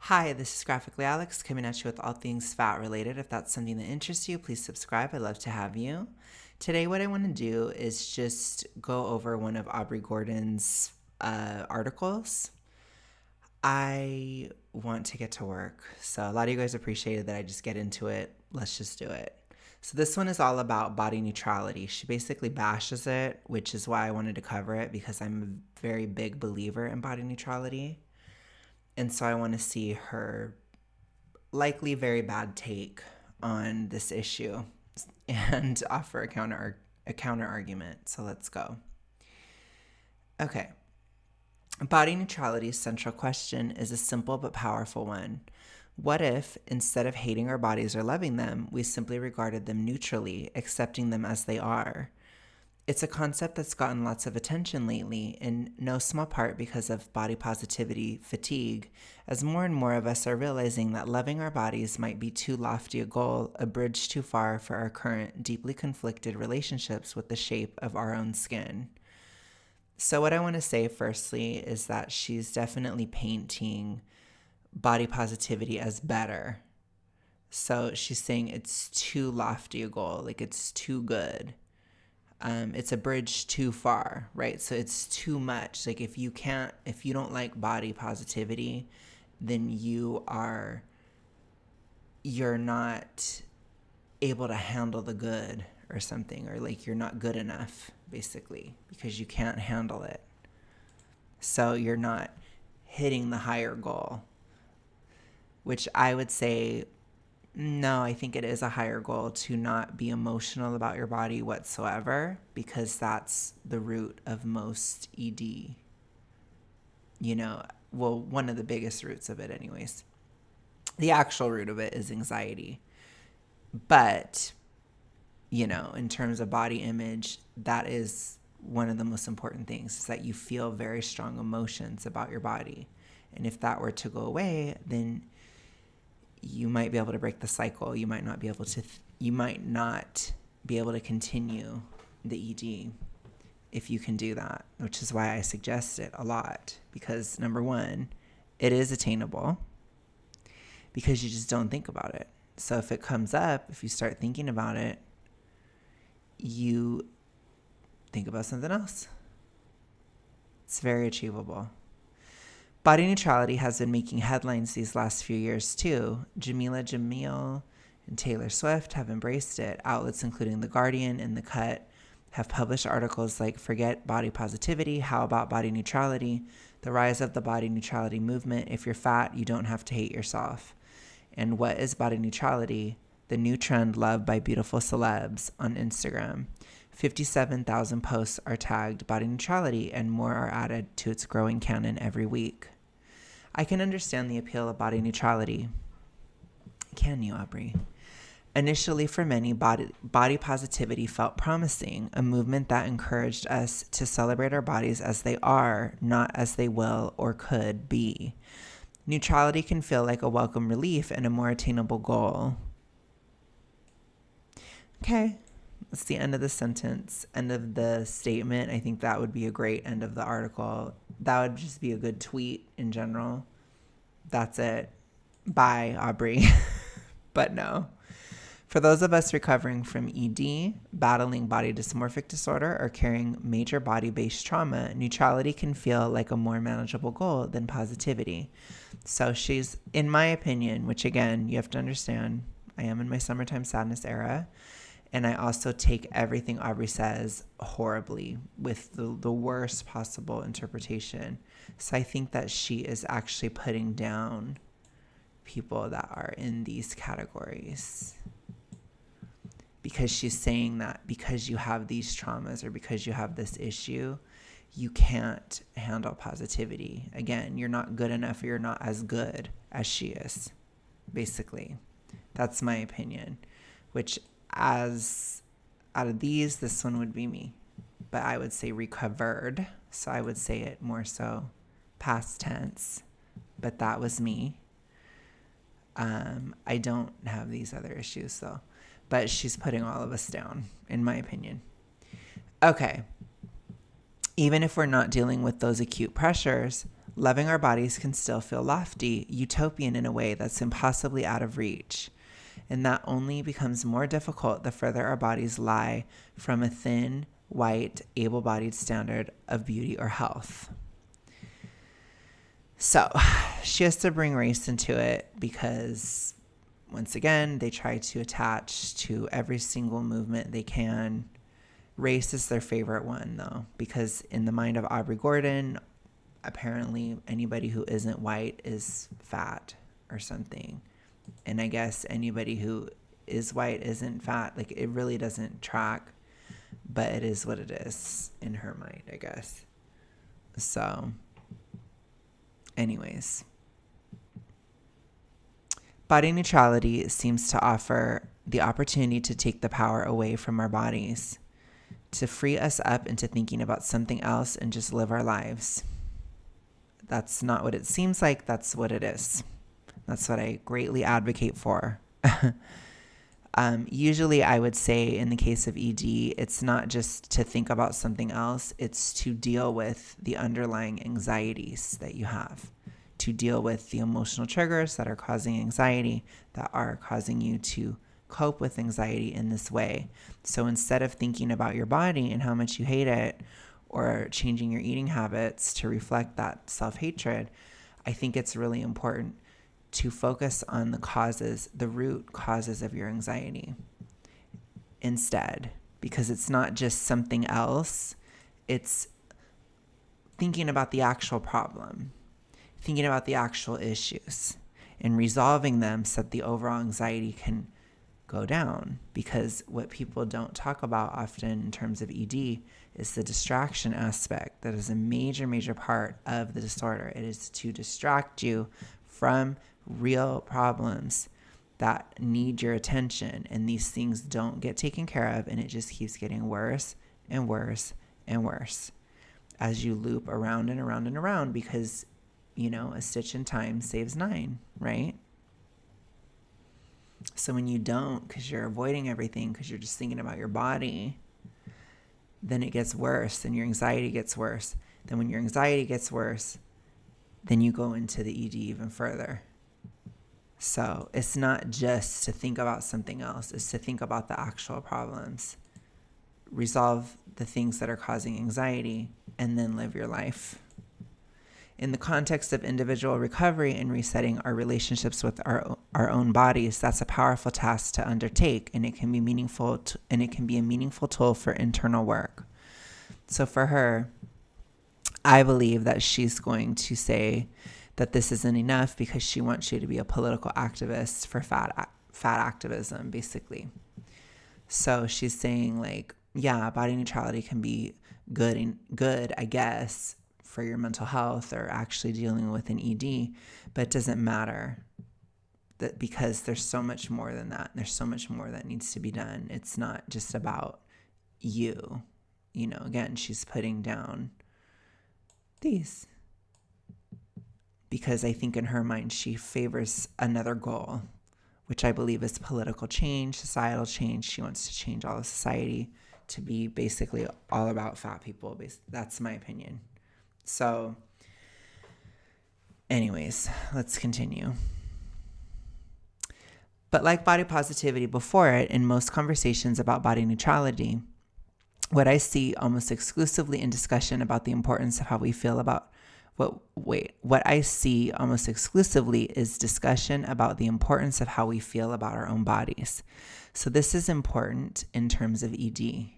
Hi, this is Graphically Alex coming at you with all things fat related. If that's something that interests you, please subscribe. I'd love to have you. Today, what I want to do is just go over one of Aubrey Gordon's articles. I want to get to work. So, a lot of you guys appreciated that I just get into it. Let's just do it. So, this one is all about body neutrality. She basically bashes it, which is why I wanted to cover it because I'm a very big believer in body neutrality. And so I want to see her likely very bad take on this issue and offer a counter argument. So let's go. Okay. Body neutrality's central question is a simple but powerful one. What if, instead of hating our bodies or loving them, we simply regarded them neutrally, accepting them as they are? It's a concept that's gotten lots of attention lately, in no small part because of body positivity fatigue, as more and more of us are realizing that loving our bodies might be too lofty a goal, a bridge too far for our current deeply conflicted relationships with the shape of our own skin. So what I want to say firstly is that she's definitely painting body positivity as better. So she's saying it's too lofty a goal, like it's too good. It's a bridge too far, right? So it's too much. Like if you don't like body positivity, then you're not able to handle the good or something, or like you're not good enough, basically, because you can't handle it. So you're not hitting the higher goal, which I would say, no, I think it is a higher goal to not be emotional about your body whatsoever, because that's the root of most ED. One of the biggest roots of it anyways. The actual root of it is anxiety. But, in terms of body image, that is one of the most important things, is that you feel very strong emotions about your body. And if that were to go away, then you might be able to break the cycle. You might not be able to continue the ED if you can do that, which is why I suggest it a lot, because number one, it is attainable because you just don't think about it. So if it comes up, if you start thinking about it, you think about something else. It's very achievable. Body neutrality has been making headlines these last few years too. Jamila Jamil and Taylor Swift have embraced it. Outlets including The Guardian and The Cut have published articles like "Forget Body Positivity, How About Body Neutrality? The Rise of the Body Neutrality Movement. If you're fat, you don't have to hate yourself." And "What is Body Neutrality? The New Trend Loved by Beautiful Celebs" on Instagram. 57,000 posts are tagged body neutrality, and more are added to its growing canon every week. I can understand the appeal of body neutrality. Can you, Aubrey? Initially, for many, body positivity felt promising, a movement that encouraged us to celebrate our bodies as they are, not as they will or could be. Neutrality can feel like a welcome relief and a more attainable goal. Okay, that's the end of the sentence, end of the statement. I think that would be a great end of the article. That would just be a good tweet in general. That's it. Bye, Aubrey. But no. For those of us recovering from ED, battling body dysmorphic disorder, or carrying major body-based trauma, neutrality can feel like a more manageable goal than positivity. So she's, in my opinion, which again, you have to understand, I am in my summertime sadness era, and I also take everything Aubrey says horribly with the worst possible interpretation. So I think that she is actually putting down people that are in these categories, because she's saying that because you have these traumas or because you have this issue, you can't handle positivity. Again, you're not good enough, or you're not as good as she is, basically. That's my opinion, which as out of these, this one would be me. But I would say recovered, so I would say it more so past tense, but that was me. I don't have these other issues though, but she's putting all of us down, in my opinion. Okay. Even if we're not dealing with those acute pressures, loving our bodies can still feel lofty, utopian in a way that's impossibly out of reach. And that only becomes more difficult the further our bodies lie from a thin, white, able-bodied standard of beauty or health. So she has to bring race into it because, once again, they try to attach to every single movement they can. Race is their favorite one, though, because in the mind of Aubrey Gordon, apparently anybody who isn't white is fat or something. And I guess anybody who is white isn't fat. Like, it really doesn't track, but it is what it is in her mind, I guess. So, anyways. Body neutrality seems to offer the opportunity to take the power away from our bodies, to free us up into thinking about something else and just live our lives. That's not what it seems like. That's what it is. That's what I greatly advocate for. Usually I would say in the case of ED, it's not just to think about something else. It's to deal with the underlying anxieties that you have, to deal with the emotional triggers that are causing anxiety, that are causing you to cope with anxiety in this way. So instead of thinking about your body and how much you hate it, or changing your eating habits to reflect that self-hatred, I think it's really important to focus on the causes, the root causes of your anxiety instead, because it's not just something else. It's thinking about the actual problem, thinking about the actual issues, and resolving them so that the overall anxiety can go down. Because what people don't talk about often in terms of ED is the distraction aspect. That is a major, major part of the disorder. It is to distract you from real problems that need your attention, and these things don't get taken care of, and it just keeps getting worse and worse and worse as you loop around and around and around, because, you know, a stitch in time saves 9, right? So when you don't, because you're avoiding everything, because you're just thinking about your body, then it gets worse, and your anxiety gets worse. Then when your anxiety gets worse, then you go into the ED even further. So it's not just to think about something else. It's to think about the actual problems, resolve the things that are causing anxiety, and then live your life. In the context of individual recovery and resetting our relationships with our own bodies, that's a powerful task to undertake, and it can be meaningful and it can be a meaningful tool for internal work. So for her, I believe that she's going to say that this isn't enough because she wants you to be a political activist for fat activism, basically. So she's saying, like, yeah, body neutrality can be good, I guess, for your mental health or actually dealing with an ED, but it doesn't matter, that because there's so much more than that. There's so much more that needs to be done. It's not just about you. You know, again, she's putting down these, because I think in her mind she favors another goal, which I believe is political change, societal change. She wants to change all of society to be basically all about fat people. That's my opinion. So anyways, let's continue. But like body positivity before it, in most conversations about body neutrality, what I see almost exclusively in discussion about the importance of how we feel about what I see almost exclusively is discussion about the importance of how we feel about our own bodies. So this is important in terms of ED,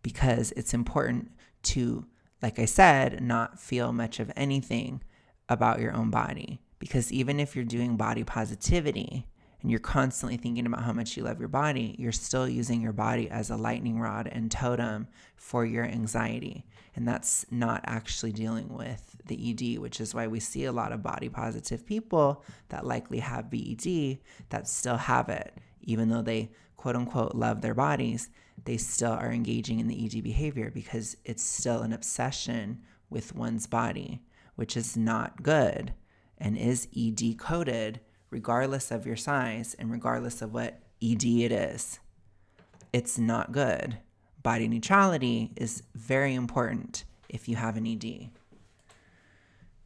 because it's important to, like I said, not feel much of anything about your own body. Because even if you're doing body positivity and you're constantly thinking about how much you love your body, you're still using your body as a lightning rod and totem for your anxiety. And that's not actually dealing with the ED, which is why we see a lot of body positive people that likely have BED that still have it. Even though they quote unquote love their bodies, they still are engaging in the ED behavior because it's still an obsession with one's body, which is not good and is ED coded regardless of your size and regardless of what ED it is. It's not good. Body neutrality is very important if you have an ED.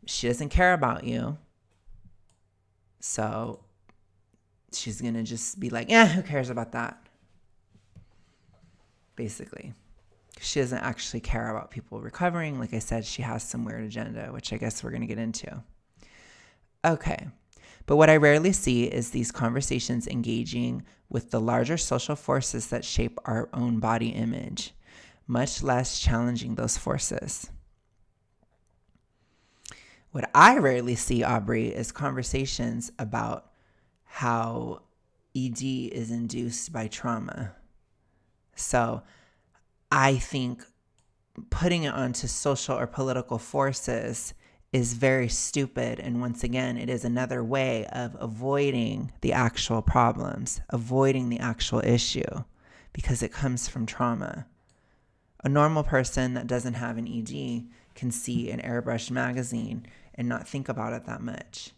she doesn't care about you. So she's going to just be like, who cares about that? Basically. She doesn't actually care about people recovering. Like I said, she has some weird agenda, which I guess we're going to get into. Okay. But what I rarely see is these conversations engaging with the larger social forces that shape our own body image, much less challenging those forces. What I rarely see, Aubrey, is conversations about how ED is induced by trauma. So I think putting it onto social or political forces is very stupid. And once again, it is another way of avoiding the actual problems, avoiding the actual issue, because it comes from trauma. A normal person that doesn't have an ED can see an airbrushed magazine and not think about it that much.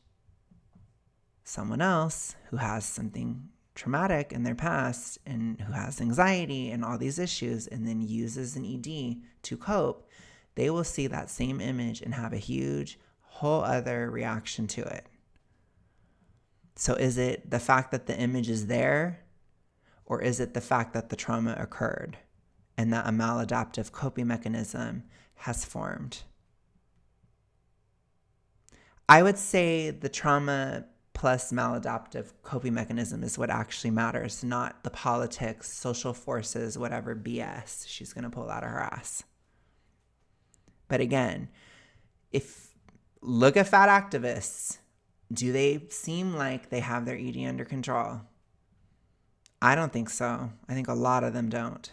Someone else who has something traumatic in their past and who has anxiety and all these issues and then uses an ED to cope, they will see that same image and have a huge whole other reaction to it. So is it the fact that the image is there, or is it the fact that the trauma occurred and that a maladaptive coping mechanism has formed? I would say the trauma plus maladaptive coping mechanism is what actually matters, not the politics, social forces, whatever BS she's going to pull out of her ass. But again, look at fat activists. Do they seem like they have their eating under control? I don't think so. I think a lot of them don't,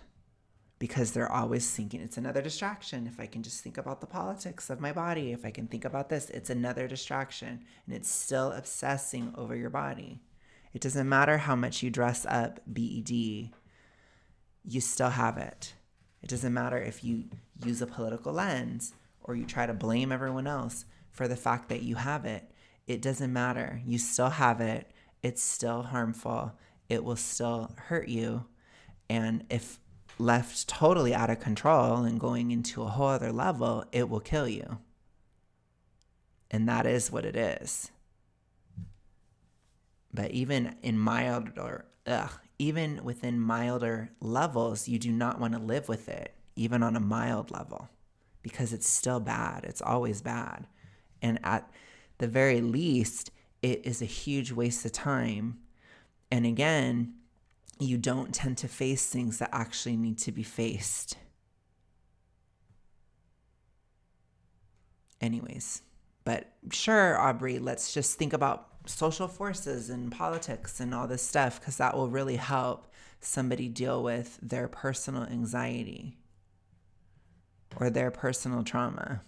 because they're always thinking it's another distraction. If I can just think about the politics of my body, if I can think about this, it's another distraction. And it's still obsessing over your body. It doesn't matter how much you dress up BED, you still have it. It doesn't matter if you use a political lens or you try to blame everyone else for the fact that you have it. It doesn't matter. You still have it. It's still harmful. It will still hurt you. And if left totally out of control and going into a whole other level, it will kill you. And that is what it is. But even within milder levels, you do not want to live with it, even on a mild level, because it's still bad. It's always bad. And at the very least, it is a huge waste of time. And again, you don't tend to face things that actually need to be faced. Anyways, but sure, Aubrey, let's just think about social forces and politics and all this stuff, because that will really help somebody deal with their personal anxiety or their personal trauma.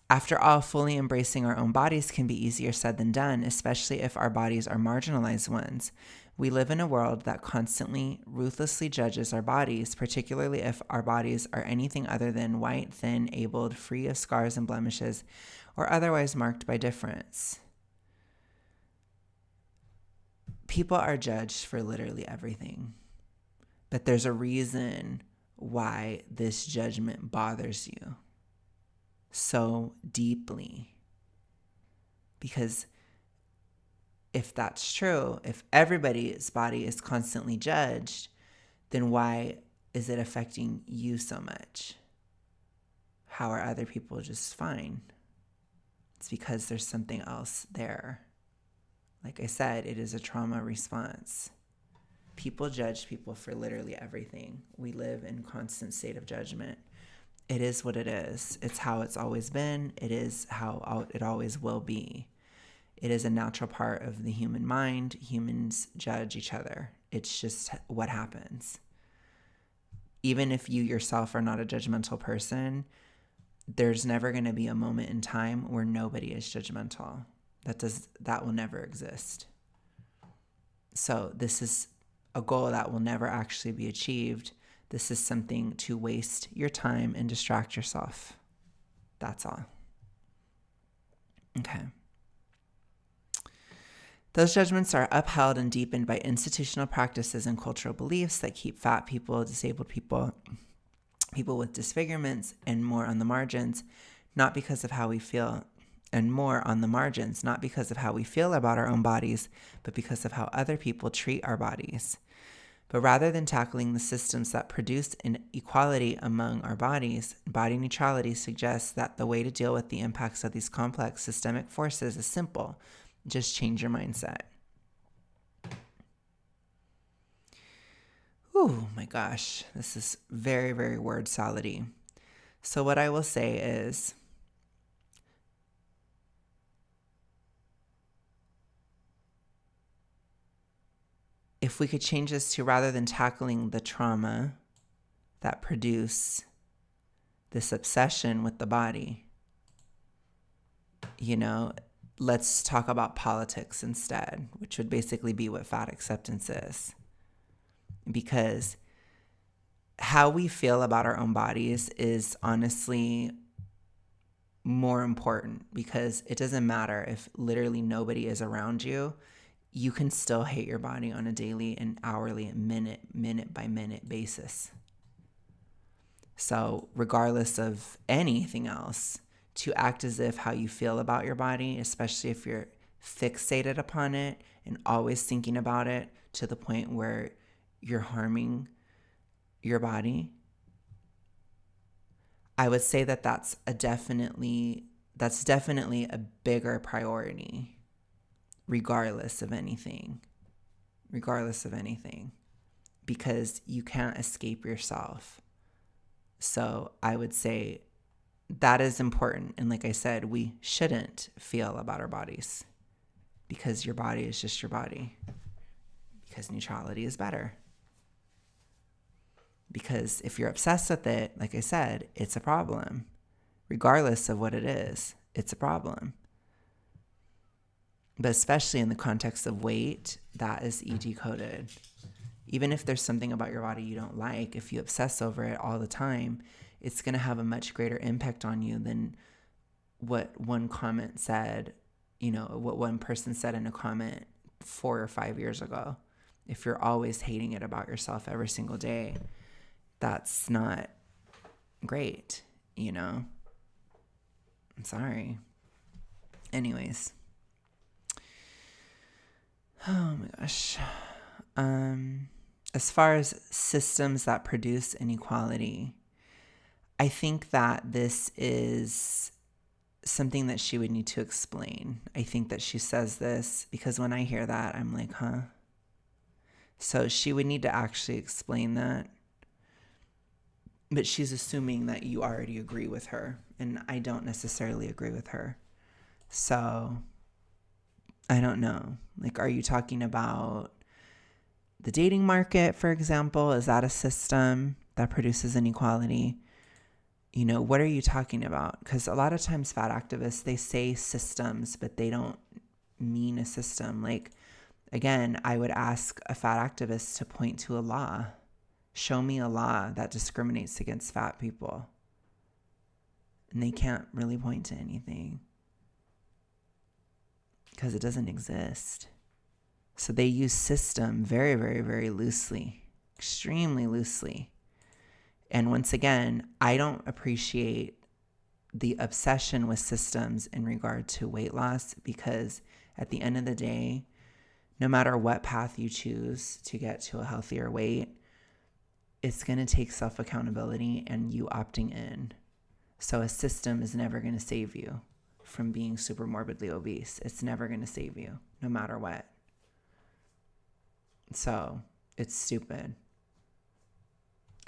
After all, fully embracing our own bodies can be easier said than done, especially if our bodies are marginalized ones. We live in a world that constantly, ruthlessly judges our bodies, particularly if our bodies are anything other than white, thin, abled, free of scars and blemishes, or otherwise marked by difference. People are judged for literally everything, but there's a reason why this judgment bothers you so deeply. Because if that's true, if everybody's body is constantly judged, then why is it affecting you so much? How are other people just fine? It's because there's something else there. Like I said, it is a trauma response. People judge people for literally everything. We live in constant state of judgment. It is what it is. It's how it's always been. It is how it always will be. It is a natural part of the human mind. Humans judge each other. It's just what happens. Even if you yourself are not a judgmental person, there's never going to be a moment in time where nobody is judgmental. That will never exist. So this is a goal that will never actually be achieved. This is something to waste your time and distract yourself. That's all. Okay. Those judgments are upheld and deepened by institutional practices and cultural beliefs that keep fat people, disabled people, people with disfigurements, and more on the margins, not because of how we feel, and more on the margins, not because of how we feel about our own bodies, but because of how other people treat our bodies. But rather than tackling the systems that produce inequality among our bodies, body neutrality suggests that the way to deal with the impacts of these complex systemic forces is simple. Just change your mindset. Oh my gosh, this is very, very word salad-y. So what I will say is, if we could change this to, rather than tackling the trauma that produce this obsession with the body, let's talk about politics instead, which would basically be what fat acceptance is. Because how we feel about our own bodies is honestly more important, because it doesn't matter if literally nobody is around you. You can still hate your body on a daily and hourly and minute by minute basis. So regardless of anything else, to act as if how you feel about your body, especially if you're fixated upon it and always thinking about it to the point where you're harming your body, I would say that that's definitely a bigger priority, regardless of anything, because you can't escape yourself. So I would say that is important. And like I said, we shouldn't feel about our bodies, because your body is just your body, because neutrality is better. Because if you're obsessed with it, like I said, it's a problem. Regardless of what it is, it's a problem. But especially in the context of weight, that is coded. Even if there's something about your body you don't like, if you obsess over it all the time, it's going to have a much greater impact on you than what one comment said, what one person said in a comment 4 or 5 years ago. If you're always hating it about yourself every single day, that's not great, I'm sorry. Anyways. Oh my gosh. As far as systems that produce inequality, I think that this is something that she would need to explain. I think that she says this because when I hear that, I'm like, huh? So she would need to actually explain that. But she's assuming that you already agree with her, and I don't necessarily agree with her. So I don't know. Like, are you talking about the dating market, for example? Is that a system that produces inequality? What are you talking about? Because a lot of times fat activists, they say systems, but they don't mean a system. Like, again, I would ask a fat activist to point to a law. Show me a law that discriminates against fat people. And they can't really point to anything, because it doesn't exist. So they use system very, very, very loosely, extremely loosely. And once again, I don't appreciate the obsession with systems in regard to weight loss, because at the end of the day, no matter what path you choose to get to a healthier weight, it's going to take self-accountability and you opting in. So a system is never going to save you from being super morbidly obese. It's never going to save you, no matter what. So it's stupid.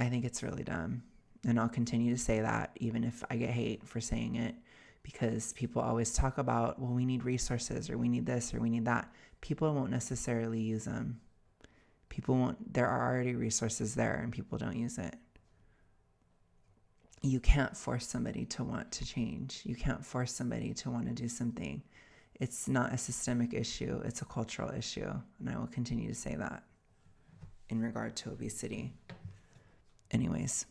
I think it's really dumb. And I'll continue to say that even if I get hate for saying it, because people always talk about, well, we need resources, or we need this, or we need that. People won't necessarily use them. There are already resources there and people don't use it. You can't force somebody to want to change. You can't force somebody to want to do something. It's not a systemic issue. It's a cultural issue. And I will continue to say that in regard to obesity. Anyways,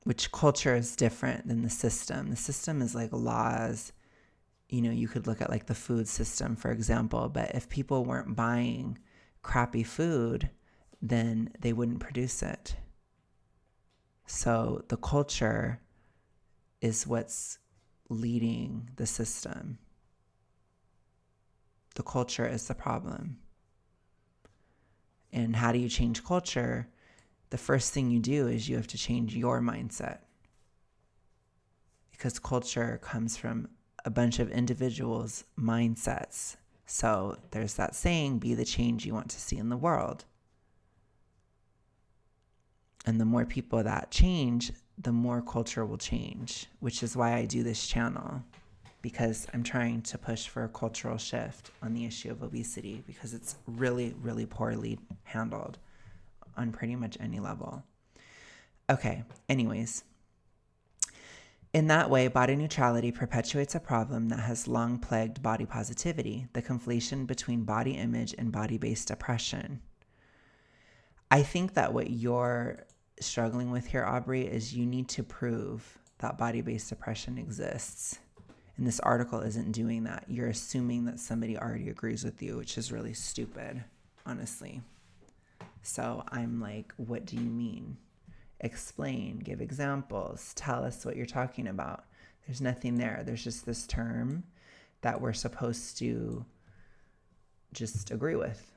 which culture is different than the system. The system is like laws, you could look at like the food system, for example, but if people weren't buying crappy food, then they wouldn't produce it. So the culture is what's leading the system. The culture is the problem. And how do you change culture? The first thing you do is you have to change your mindset. Because culture comes from a bunch of individuals' mindsets. So there's that saying, be the change you want to see in the world. And the more people that change, the more culture will change, which is why I do this channel, because I'm trying to push for a cultural shift on the issue of obesity, because it's really, really poorly handled on pretty much any level. Okay, anyways. In that way, body neutrality perpetuates a problem that has long plagued body positivity, the conflation between body image and body-based oppression. I think that what you're struggling with here, Aubrey, is you need to prove that body-based oppression exists. And this article isn't doing that. You're assuming that somebody already agrees with you, which is really stupid, honestly. So I'm like, what do you mean? Explain, give examples, tell us what you're talking about. There's nothing there. There's just this term that we're supposed to just agree with.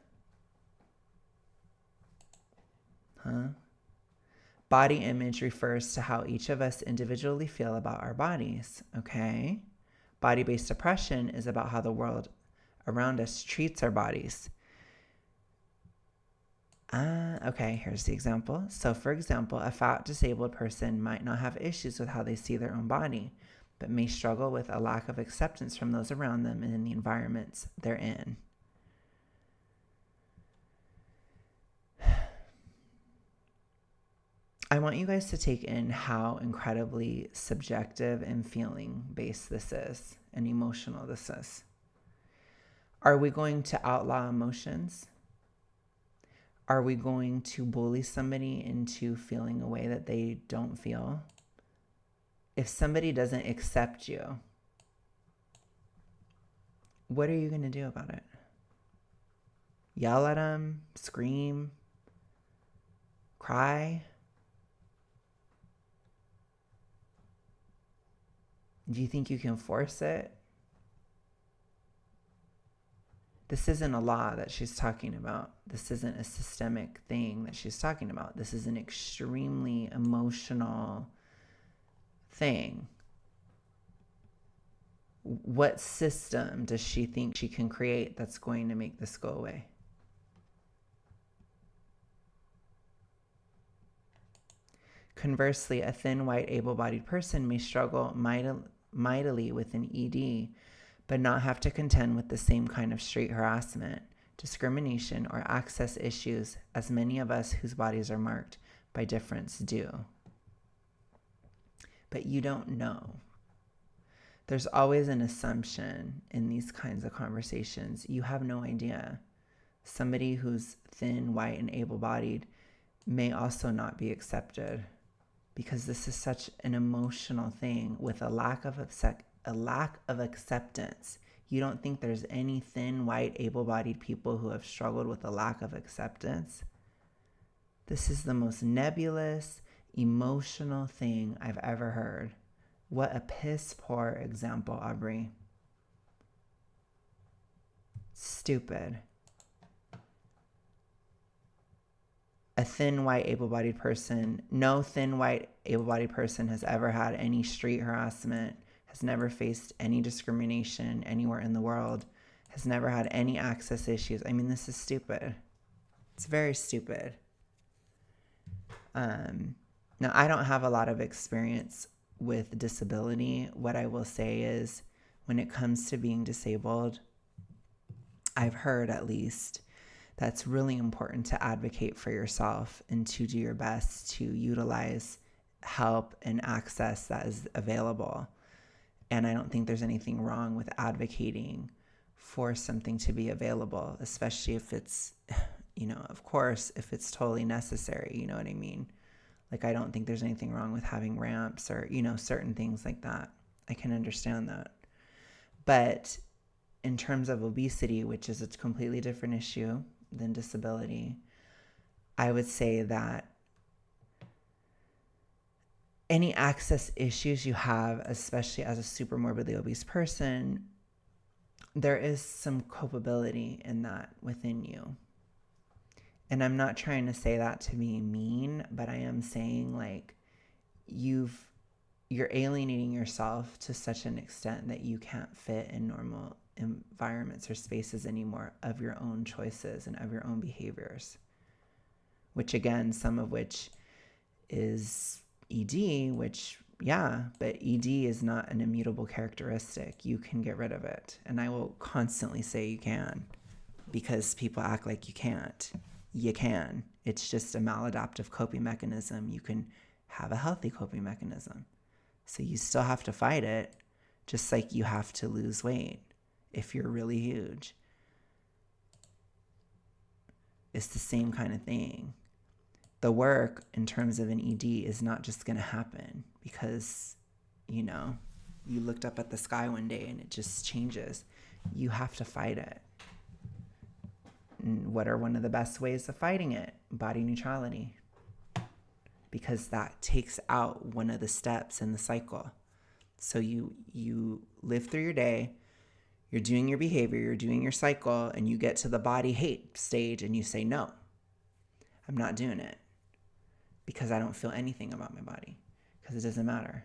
Body image refers to how each of us individually feel about our bodies, okay? Body-based oppression is about how the world around us treats our bodies. Okay, here's the example. So, for example, a fat, disabled person might not have issues with how they see their own body, but may struggle with a lack of acceptance from those around them and in the environments they're in. I want you guys to take in how incredibly subjective and feeling-based this is and emotional this is. Are we going to outlaw emotions? Are we going to bully somebody into feeling a way that they don't feel? If somebody doesn't accept you, what are you going to do about it? Yell at them? Scream? Cry? Do you think you can force it? This isn't a law that she's talking about. This isn't a systemic thing that she's talking about. This is an extremely emotional thing. What system does she think she can create that's going to make this go away? Conversely, a thin, white, able-bodied person may struggle mightily with an ED, but not have to contend with the same kind of street harassment, discrimination, or access issues as many of us whose bodies are marked by difference do. But you don't know. There's always an assumption in these kinds of conversations. You have no idea. Somebody who's thin, white, and able-bodied may also not be accepted, because this is such an emotional thing with a lack of acceptance. You don't think there's any thin, white, able-bodied people who have struggled with a lack of acceptance? This is the most nebulous, emotional thing I've ever heard. What a piss poor example, Aubrey. Stupid. A thin, white, able-bodied person, no thin, white, able-bodied person has ever had any street harassment, has never faced any discrimination anywhere in the world, has never had any access issues. I mean, this is stupid. It's very stupid. Now, I don't have a lot of experience with disability. What I will say is, when it comes to being disabled, I've heard at least that's really important to advocate for yourself and to do your best to utilize help and access that is available. And I don't think there's anything wrong with advocating for something to be available, especially if it's, of course, if it's totally necessary, you know what I mean? Like, I don't think there's anything wrong with having ramps or, certain things like that. I can understand that. But in terms of obesity, which is a completely different issue than disability, I would say that any access issues you have, especially as a super morbidly obese person, there is some culpability in that within you. And I'm not trying to say that to be mean, but I am saying like you're alienating yourself to such an extent that you can't fit in normal environments or spaces anymore of your own choices and of your own behaviors, which again, some of which is ED, which, yeah, but ED is not an immutable characteristic. You can get rid of it. And I will constantly say you can, because people act like you can't. You can. It's just a maladaptive coping mechanism. You can have a healthy coping mechanism. So you still have to fight it, just like you have to lose weight if you're really huge. It's the same kind of thing. The work in terms of an ED is not just going to happen because, you looked up at the sky one day and it just changes. You have to fight it. And what are one of the best ways of fighting it? Body neutrality. Because that takes out one of the steps in the cycle. So you live through your day, you're doing your behavior, you're doing your cycle, and you get to the body hate stage and you say, no, I'm not doing it. Because I don't feel anything about my body, because it doesn't matter.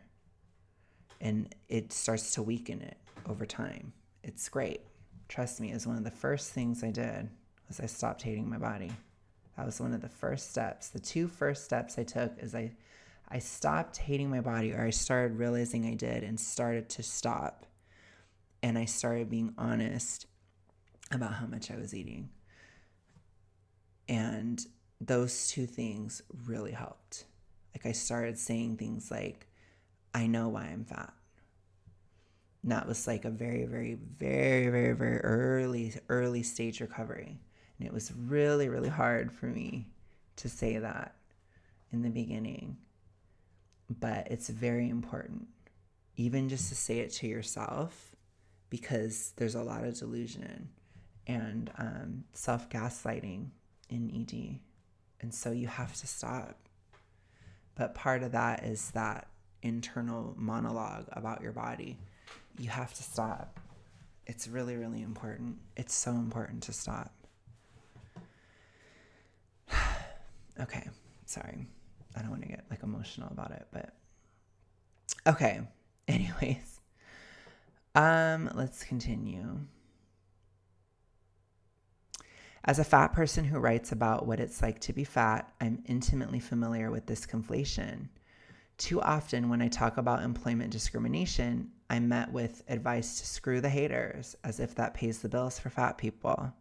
And it starts to weaken it over time. It's great. Trust me, it's one of the first things I did was I stopped hating my body. That was one of the first steps. The two first steps I took is I stopped hating my body, or I started realizing I did and started to stop. And I started being honest about how much I was eating. And those two things really helped. Like I started saying things like, I know why I'm fat. And that was like a very, very, very, very, very early stage recovery. And it was really, really hard for me to say that in the beginning. But it's very important, even just to say it to yourself, because there's a lot of delusion and self-gaslighting in ED. And so you have to stop. But part of that is that internal monologue about your body. You have to stop. It's really, really important. It's so important to stop. Okay, sorry. I don't want to get like emotional about it, but okay. Anyways, let's continue. As a fat person who writes about what it's like to be fat, I'm intimately familiar with this conflation. Too often when I talk about employment discrimination, I'm met with advice to screw the haters, as if that pays the bills for fat people.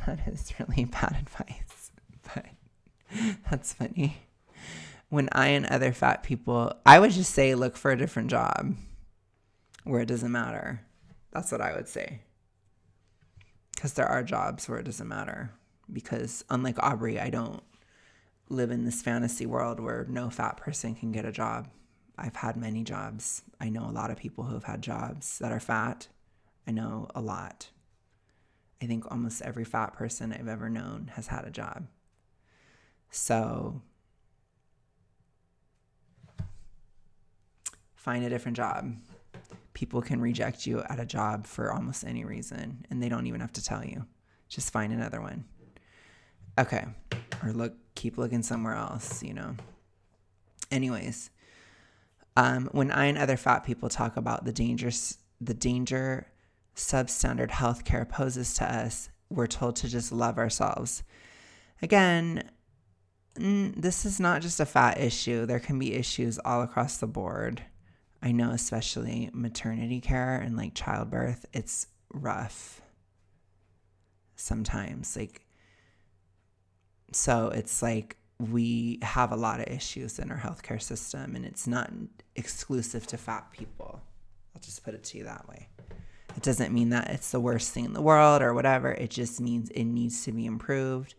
That is really bad advice, but that's funny. When I and other fat people, I would just say, look for a different job where it doesn't matter. That's what I would say. Because there are jobs where it doesn't matter. Because unlike Aubrey, I don't live in this fantasy world where no fat person can get a job. I've had many jobs. I know a lot of people who have had jobs that are fat. I know a lot. I think almost every fat person I've ever known has had a job. So find a different job. People can reject you at a job for almost any reason, and they don't even have to tell you. Just find another one. Okay. Or keep looking somewhere else, Anyways, when I and other fat people talk about the danger substandard healthcare poses to us, we're told to just love ourselves. Again, this is not just a fat issue. There can be issues all across the board. I know especially maternity care and like childbirth, it's rough sometimes. So it's like we have a lot of issues in our healthcare system, and it's not exclusive to fat people. I'll just put it to you that way. It doesn't mean that it's the worst thing in the world or whatever. It just means it needs to be improved.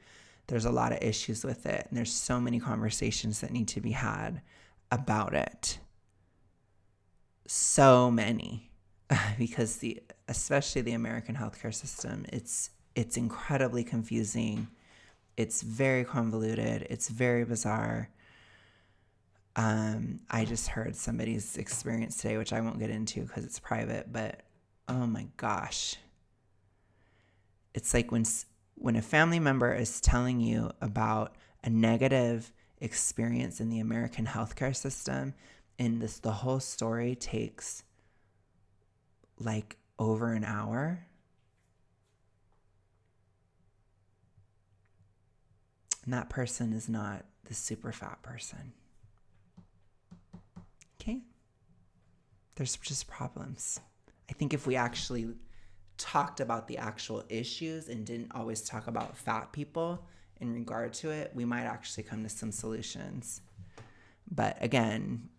There's a lot of issues with it, and there's so many conversations that need to be had about it. so many because especially the American healthcare system, it's incredibly confusing. It's very convoluted. It's very bizarre. I just heard somebody's experience today, which I won't get into because it's private, but oh my gosh. It's like when a family member is telling you about a negative experience in the American healthcare system, and the whole story takes like over an hour. And that person is not the super fat person. Okay? There's just problems. I think if we actually talked about the actual issues and didn't always talk about fat people in regard to it, we might actually come to some solutions. But again,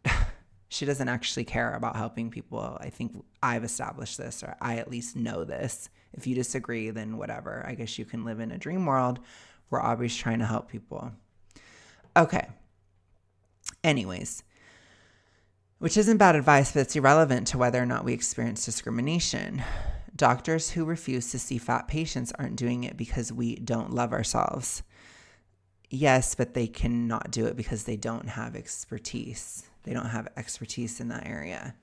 she doesn't actually care about helping people. I think I've established this, or I at least know this. If you disagree, then whatever. I guess you can live in a dream world where Aubrey's trying to help people. Okay. Anyways, which isn't bad advice, but it's irrelevant to whether or not we experience discrimination. Doctors who refuse to see fat patients aren't doing it because we don't love ourselves. Yes, but they cannot do it because they don't have expertise. They don't have expertise in that area.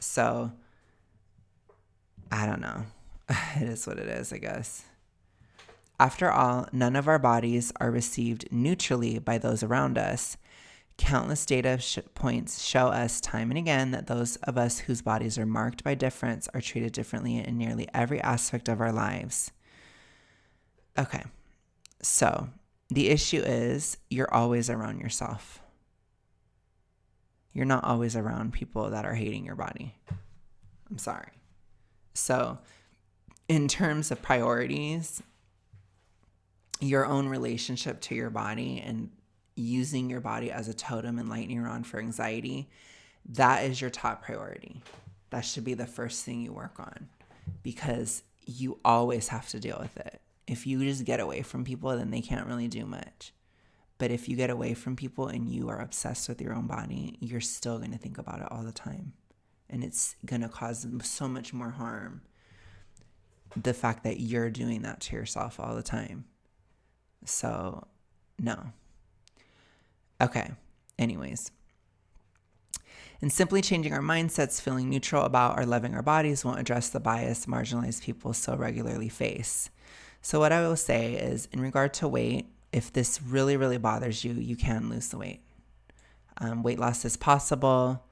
So, I don't know. It is what it is, I guess. After all, none of our bodies are received neutrally by those around us. Countless data points show us time and again that those of us whose bodies are marked by difference are treated differently in nearly every aspect of our lives. Okay, so the issue is you're always around yourself. You're not always around people that are hating your body. I'm sorry. So in terms of priorities, your own relationship to your body and using your body as a totem and lightning rod for anxiety, that is your top priority. That should be the first thing you work on, because you always have to deal with it. If you just get away from people, then they can't really do much. But if you get away from people and you are obsessed with your own body, you're still going to think about it all the time. And it's going to cause so much more harm. The fact that you're doing that to yourself all the time. So, no. Okay, anyways. And simply changing our mindsets, feeling neutral about or loving our bodies won't address the bias marginalized people so regularly face. So what I will say is, in regard to weight, if this really, really bothers you, you can lose the weight. Weight loss is possible.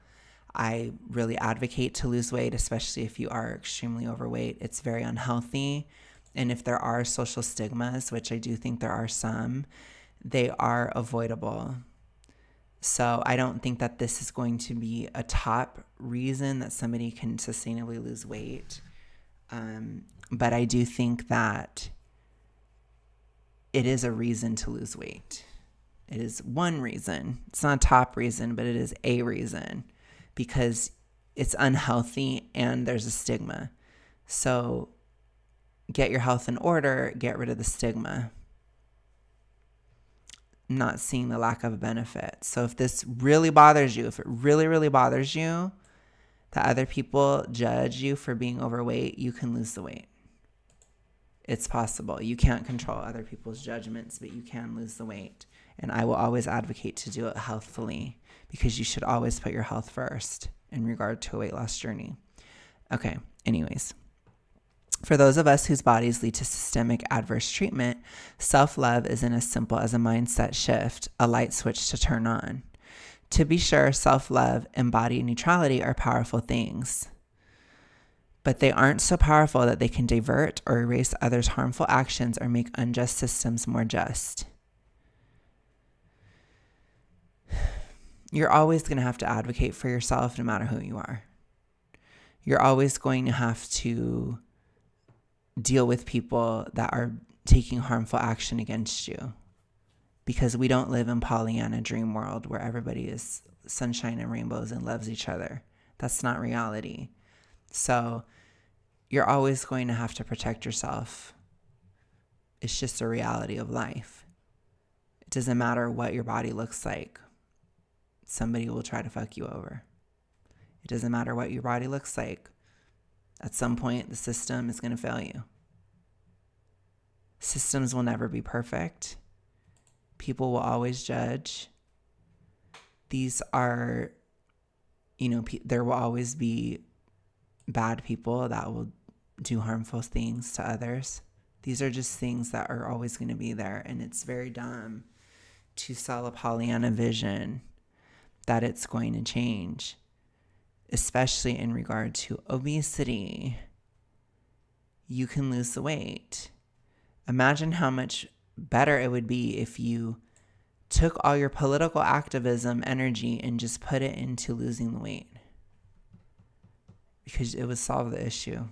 I really advocate to lose weight, especially if you are extremely overweight. It's very unhealthy. And if there are social stigmas, which I do think there are some, they are avoidable. So I don't think that this is going to be a top reason that somebody can sustainably lose weight. But I do think that it is a reason to lose weight. It is one reason. It's not a top reason, but it is a reason, because it's unhealthy and there's a stigma. So get your health in order, get rid of the stigma. I'm not seeing the lack of benefit. So if this really bothers you, if it really, really bothers you that other people judge you for being overweight, you can lose the weight. It's possible. You can't control other people's judgments, but you can lose the weight. And I will always advocate to do it healthfully, because you should always put your health first in regard to a weight loss journey. Okay, anyways. For those of us whose bodies lead to systemic adverse treatment, self-love isn't as simple as a mindset shift, a light switch to turn on. To be sure, self-love and body neutrality are powerful things, but they aren't so powerful that they can divert or erase others' harmful actions or make unjust systems more just. You're always going to have to advocate for yourself no matter who you are. You're always going to have to deal with people that are taking harmful action against you, because we don't live in Pollyanna dream world where everybody is sunshine and rainbows and loves each other. That's not reality. So you're always going to have to protect yourself. It's just a reality of life. It doesn't matter what your body looks like. Somebody will try to fuck you over. It doesn't matter what your body looks like. At some point, the system is going to fail you. Systems will never be perfect. People will always judge. These are, there will always be bad people that will do harmful things to others. These are just things that are always going to be there. And it's very dumb to sell a Pollyanna vision that it's going to change, especially in regard to obesity. You can lose the weight. Imagine how much better it would be if you took all your political activism energy and just put it into losing the weight, because it would solve the issue.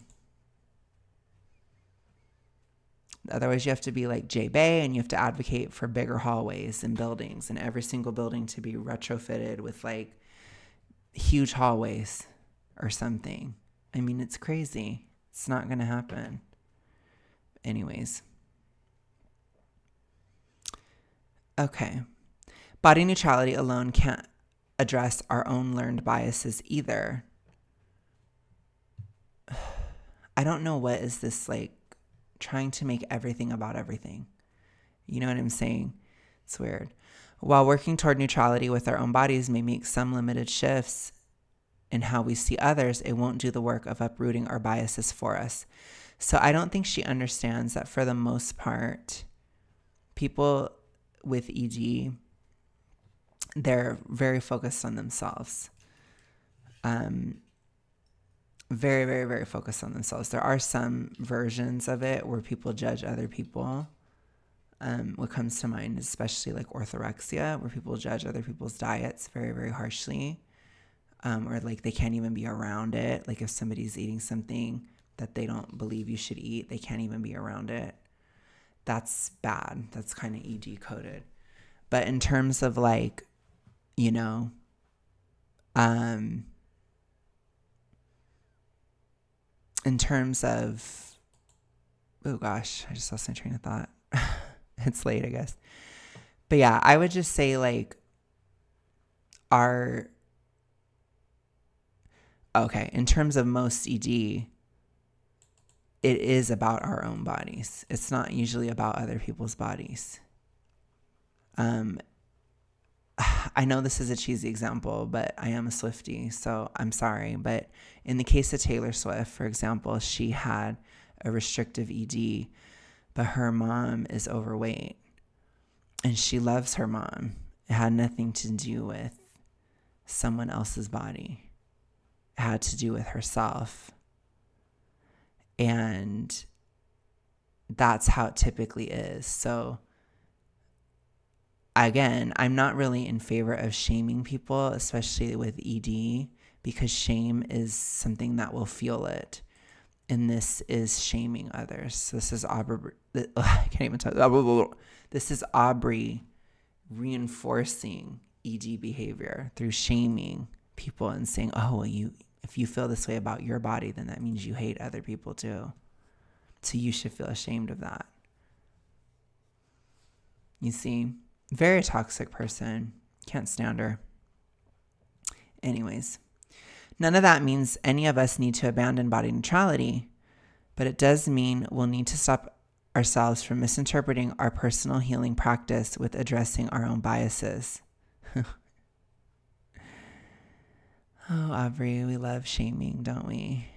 Otherwise, you have to be like J Bay, and you have to advocate for bigger hallways and buildings, and every single building to be retrofitted with like huge hallways or something. I mean, it's crazy. It's not going to happen. Anyways. Okay. Body neutrality alone can't address our own learned biases either. I don't know what is this like trying to make everything about everything. You know what I'm saying? It's weird. While working toward neutrality with our own bodies may make some limited shifts in how we see others, it won't do the work of uprooting our biases for us. So I don't think she understands that for the most part, people with ED, they're very focused on themselves. Very, very, very focused on themselves. There are some versions of it where people judge other people. What comes to mind is especially like orthorexia, where people judge other people's diets very, very harshly. Or like they can't even be around it. Like if somebody's eating something that they don't believe you should eat, they can't even be around it. That's bad. That's kind of ED coded. But in terms of like, in terms of, oh gosh, I just lost my train of thought. It's late, I guess. But yeah, I would just say like in terms of most ED, it is about our own bodies. It's not usually about other people's bodies. I know this is a cheesy example, but I am a Swiftie, so I'm sorry. But in the case of Taylor Swift, for example, she had a restrictive ED, but her mom is overweight, and she loves her mom. It had nothing to do with someone else's body. It had to do with herself. And that's how it typically is. So again, I'm not really in favor of shaming people, especially with ED, because shame is something that will fuel it. And this is shaming others. So this is Aubrey. I can't even talk. This is Aubrey reinforcing ED behavior through shaming people and saying, oh, well, if you feel this way about your body, then that means you hate other people too. So you should feel ashamed of that. You see, very toxic person. Can't stand her. Anyways, none of that means any of us need to abandon body neutrality, but it does mean we'll need to stop ourselves from misinterpreting our personal healing practice with addressing our own biases. Oh, Aubrey, we love shaming, don't we?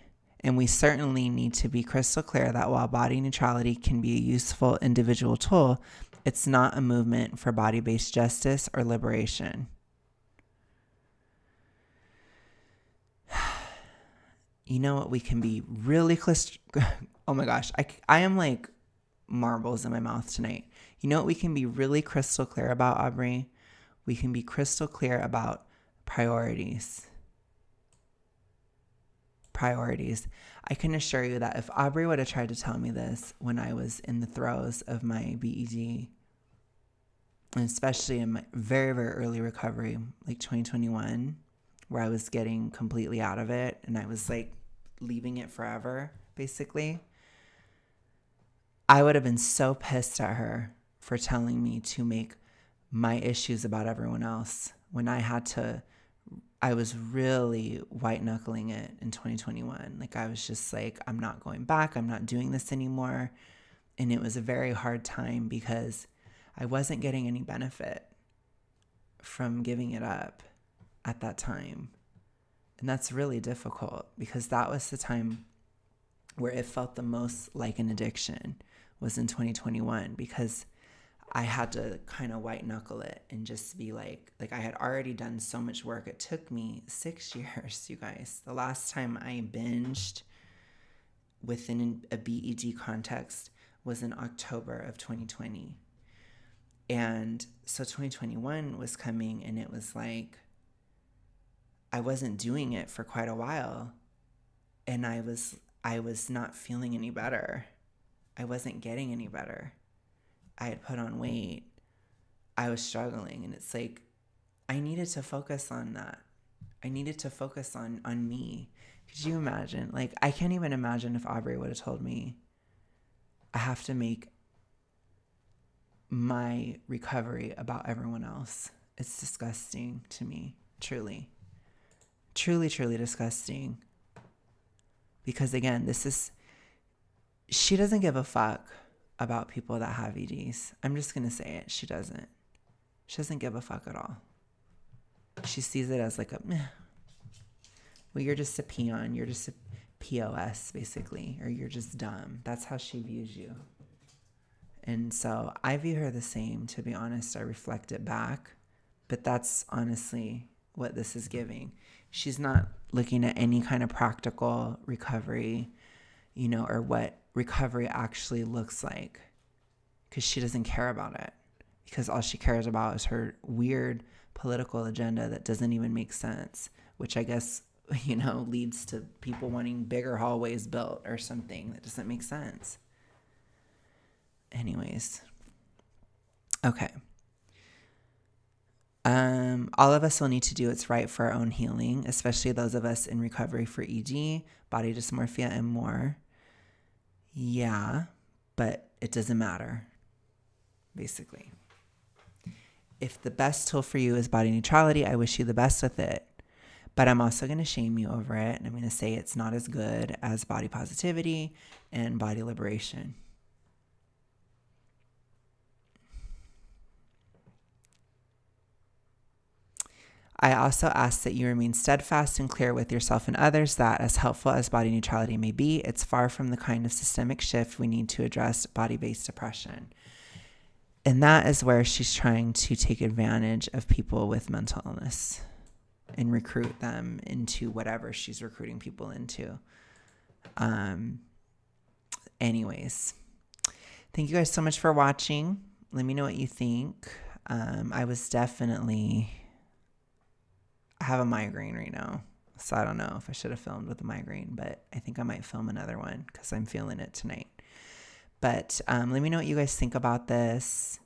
And we certainly need to be crystal clear that while body neutrality can be a useful individual tool, it's not a movement for body-based justice or liberation. You know what? We can be really oh my gosh, I am like marbles in my mouth tonight. You know what we can be really crystal clear about, Aubrey? We can be crystal clear about priorities. I can assure you that if Aubrey would have tried to tell me this when I was in the throes of my BED, and especially in my very, very early recovery, like 2021, where I was getting completely out of it and I was like leaving it forever, basically, I would have been so pissed at her for telling me to make my issues about everyone else when I I was really white knuckling it in 2021. Like, I was just like, I'm not going back. I'm not doing this anymore. And it was a very hard time because I wasn't getting any benefit from giving it up at that time. And that's really difficult because that was the time where it felt the most like an addiction, was in 2021, because I had to kind of white knuckle it and just be like I had already done so much work. It took me 6 years, you guys. The last time I binged within a BED context was in October of 2020. And so 2021 was coming, and it was like I wasn't doing it for quite a while, and I was not feeling any better. I wasn't getting any better. I had put on weight. I was struggling, and it's like I needed to focus on that. I needed to focus on me. Could you imagine? Like, I can't even imagine if Aubrey would have told me I have to make my recovery about everyone else. It's disgusting to me, truly. Truly, truly disgusting. Because again, she doesn't give a fuck about people that have EDs. I'm just going to say it. She doesn't give a fuck at all. She sees it as like well, you're just a peon. You're just a POS, basically, or you're just dumb. That's how she views you. And so I view her the same, to be honest. I reflect it back. But that's honestly what this is giving. She's not looking at any kind of practical recovery, or what recovery actually looks like, because she doesn't care about it, because all she cares about is her weird political agenda that doesn't even make sense, which I guess, leads to people wanting bigger hallways built or something that doesn't make sense. Anyways. Okay. All of us will need to do what's right for our own healing, especially those of us in recovery for ED, body dysmorphia, and more. Yeah, but it doesn't matter, basically. If the best tool for you is body neutrality, I wish you the best with it. But I'm also going to shame you over it, and I'm going to say it's not as good as body positivity and body liberation. I also ask that you remain steadfast and clear with yourself and others that, as helpful as body neutrality may be, it's far from the kind of systemic shift we need to address body-based oppression. And that is where she's trying to take advantage of people with mental illness and recruit them into whatever she's recruiting people into. Anyways, thank you guys so much for watching. Let me know what you think. I have a migraine right now, so I don't know if I should have filmed with a migraine, but I think I might film another one because I'm feeling it tonight. But let me know what you guys think about this.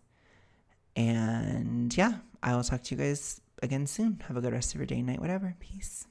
And yeah, I will talk to you guys again soon. Have a good rest of your day, night, whatever. Peace.